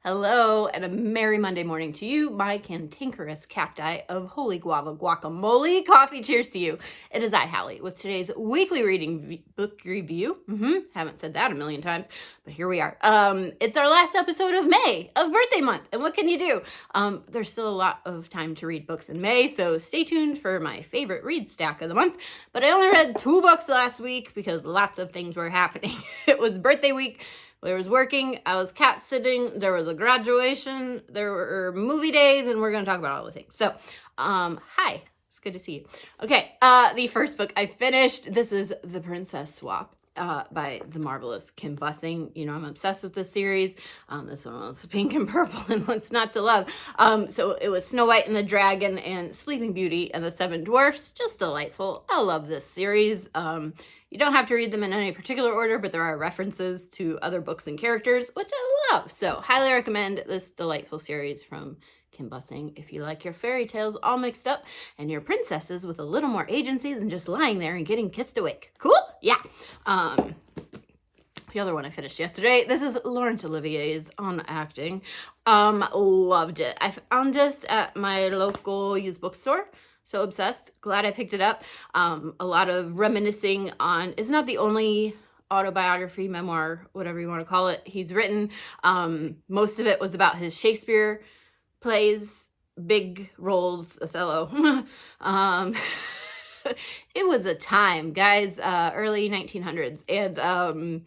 Hello, and a merry Monday morning to you, my cantankerous cacti of holy guava guacamole. Coffee, cheers to you. It is I, Hallie, with today's weekly reading book review. Haven't said that a million times, but here we are. It's our last episode of May, of birthday month, and what can you do? There's still a lot of time to read books in May, so stay tuned for my favorite read stack of the month. But I only read 2 books last week because lots of things were happening. It was birthday week. There was working, I was cat sitting, there was a graduation, there were movie days, and we're going to talk about all the things. So, hi, it's good to see you. Okay, the first book I finished, this is The Princess Swap by the marvelous Kim Bussing. You know, I'm obsessed with this series. This one was pink and purple and what's not to love. So it was Snow White and the Dragon and Sleeping Beauty and the 7 Dwarfs. Just delightful. I love this series. You don't have to read them in any particular order, but there are references to other books and characters, which I love. So highly recommend this delightful series from Kim Bussing if you like your fairy tales all mixed up and your princesses with a little more agency than just lying there and getting kissed awake. Cool? Yeah. The other one I finished yesterday, this is Laurence Olivier's On Acting. Loved it. I found this at my local used bookstore. So obsessed. Glad I picked it up. A lot of reminiscing on, it's not the only autobiography, memoir, whatever you want to call it, he's written. Most of it was about his Shakespeare plays, big roles, Othello. It was a time, guys, early 1900s, and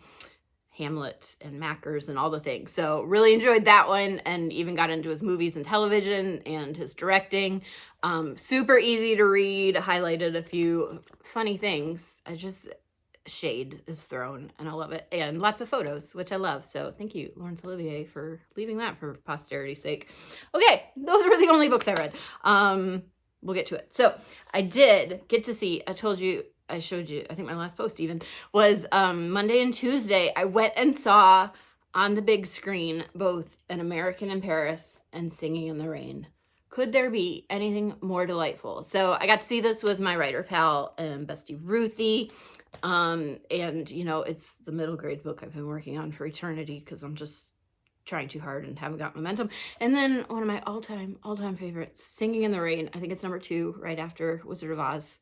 Hamlet and Mackers and all the things. So really enjoyed that one, and even got into his movies and television and his directing. Super easy to read, highlighted a few funny things. Shade is thrown, and I love it. And lots of photos, which I love. So thank you, Laurence Olivier, for leaving that for posterity's sake. Okay, those were the only books I read. We'll get to it. So I did get to see, I showed you, I think my last post even, was Monday and Tuesday, I went and saw on the big screen both An American in Paris and Singing in the Rain. Could there be anything more delightful? So I got to see this with my writer pal and bestie Ruthie. And, you know, it's the middle grade book I've been working on for eternity because I'm just trying too hard and haven't got momentum. And then one of my all-time favorites, Singing in the Rain. I think it's number 2 right after Wizard of Oz.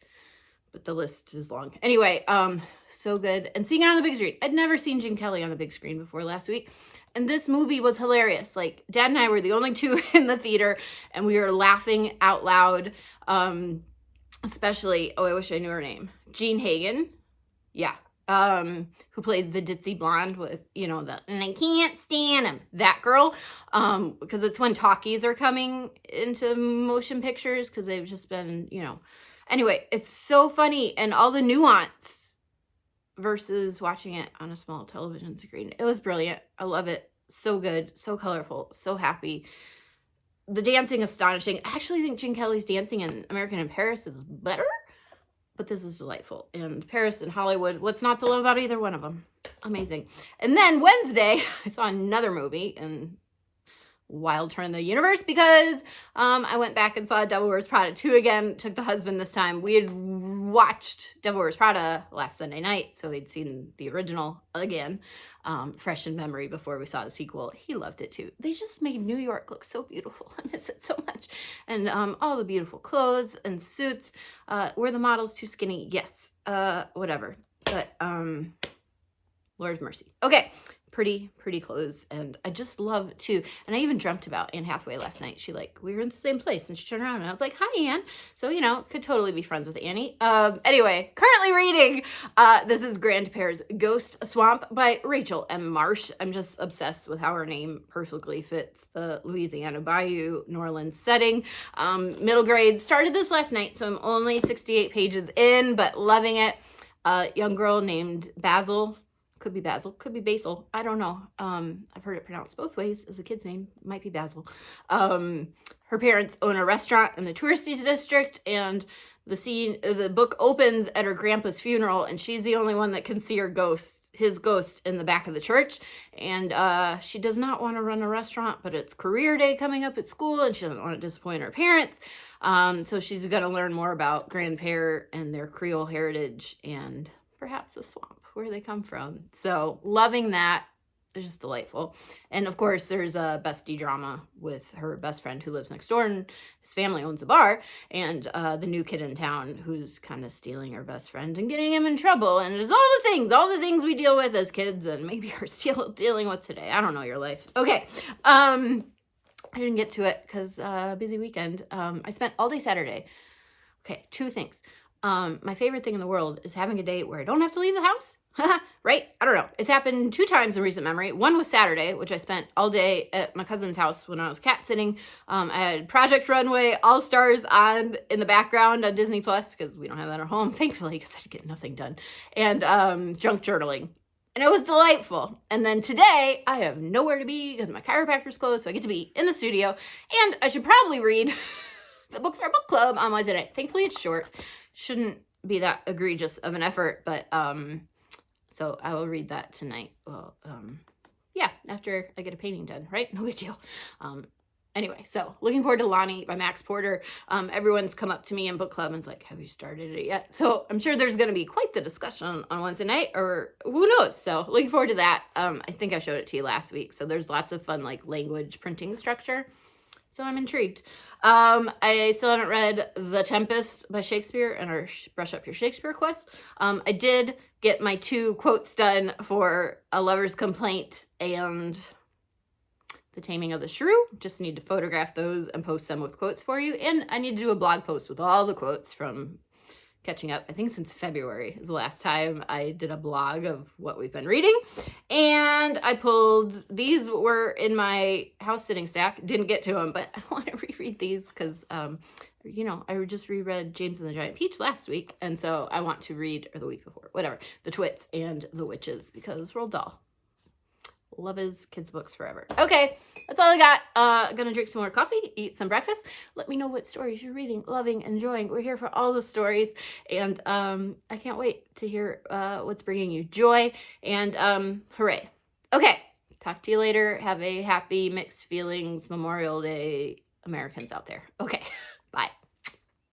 But the list is long. Anyway, so good. And seeing it on the big screen. I'd never seen Gene Kelly on the big screen before last week. And this movie was hilarious. Like, Dad and I were the only 2 in the theater, and we were laughing out loud. Especially, I wish I knew her name. Jean Hagen. Yeah. Who plays the ditzy blonde with, you know, and I can't stand him. That girl. Because it's when talkies are coming into motion pictures, because they've just been, you know. Anyway, it's so funny, and all the nuance versus watching it on a small television screen. It was brilliant. I love it. So good, so colorful, so happy. The dancing, astonishing. I actually think Gene Kelly's dancing in American in Paris is better, but this is delightful. And Paris and Hollywood, what's not to love about either one of them? Amazing. And then Wednesday, I saw another movie, and wild turn in the universe, because I went back and saw Devil Wears Prada 2 again. Took the husband this time. We had watched Devil Wears Prada last Sunday night, so we'd seen the original again, fresh in memory before we saw the sequel. He loved it too. They just made New York look so beautiful. I miss it so much. And all the beautiful clothes and suits. Were the models too skinny? Yes. Whatever. But Lord's mercy. Okay. Pretty clothes, and I just love to, and I even dreamt about Anne Hathaway last night. We were in the same place, and she turned around, and I was like, hi, Anne. So, you know, could totally be friends with Annie. Anyway, currently reading, this is GRANDPERE'S Ghost Swamp by Rachel M. Marsh. I'm just obsessed with how her name perfectly fits the Louisiana Bayou, New Orleans setting. Middle grade, started this last night, so I'm only 68 pages in, but loving it. Young girl named Basil. Could be Basil, could be Basil. I don't know. I've heard it pronounced both ways as a kid's name. Might be Basil. Her parents own a restaurant in the touristy district, and the book opens at her grandpa's funeral, and she's the only one that can see his ghost in the back of the church. And she does not want to run a restaurant, but it's career day coming up at school, and she doesn't want to disappoint her parents. So she's going to learn more about Grandpere and their Creole heritage, and perhaps a swamp where they come from. So loving that. just delightful. And of course, there's a bestie drama with her best friend who lives next door, and his family owns a bar, and the new kid in town who's kind of stealing her best friend and getting him in trouble. And it's all the things we deal with as kids, and maybe are still dealing with today. I don't know your life. Okay. I didn't get to it because busy weekend. I spent all day Saturday. Okay, 2 things. My favorite thing in the world is having a day where I don't have to leave the house. Right? I don't know. It's happened 2 times in recent memory. One was Saturday, which I spent all day at my cousin's house when I was cat sitting. I had Project Runway All Stars on in the background on Disney Plus because we don't have that at home, thankfully, because I get nothing done. And junk journaling. And it was delightful. And then today, I have nowhere to be because my chiropractor's closed, so I get to be in the studio. And I should probably read the book for book club on Wednesday night. Thankfully, it's short. Shouldn't be that egregious of an effort, but so I will read that tonight. Well, yeah, after I get a painting done, right? No big deal. Anyway, so looking forward to LANNY by Max Porter. Everyone's come up to me in book club and is like, have you started it yet? So I'm sure there's going to be quite the discussion on Wednesday night, or who knows? So looking forward to that. I think I showed it to you last week. So there's lots of fun, like, language printing structure. So I'm intrigued. I still haven't read The Tempest by Shakespeare and our Brush Up Your Shakespeare quest. I did get my 2 quotes done for A Lover's Complaint and The Taming of the Shrew. Just need to photograph those and post them with quotes for you. And I need to do a blog post with all the quotes from catching up. I think since February is the last time I did a blog of what we've been reading. And I pulled, these were in my house sitting stack. Didn't get to them, but I want to reread these because, you know, I just reread James and the Giant Peach last week. And so I want to read, or the week before, whatever, The Twits and The Witches because Roald Dahl. Love his kids' books forever. Okay, that's all I got. Gonna drink some more coffee, eat some breakfast. Let me know what stories you're reading, loving, enjoying. We're here for all the stories, and I can't wait to hear what's bringing you joy, and hooray. Okay, talk to you later. Have a happy Mixed Feelings Memorial Day, Americans out there. Okay.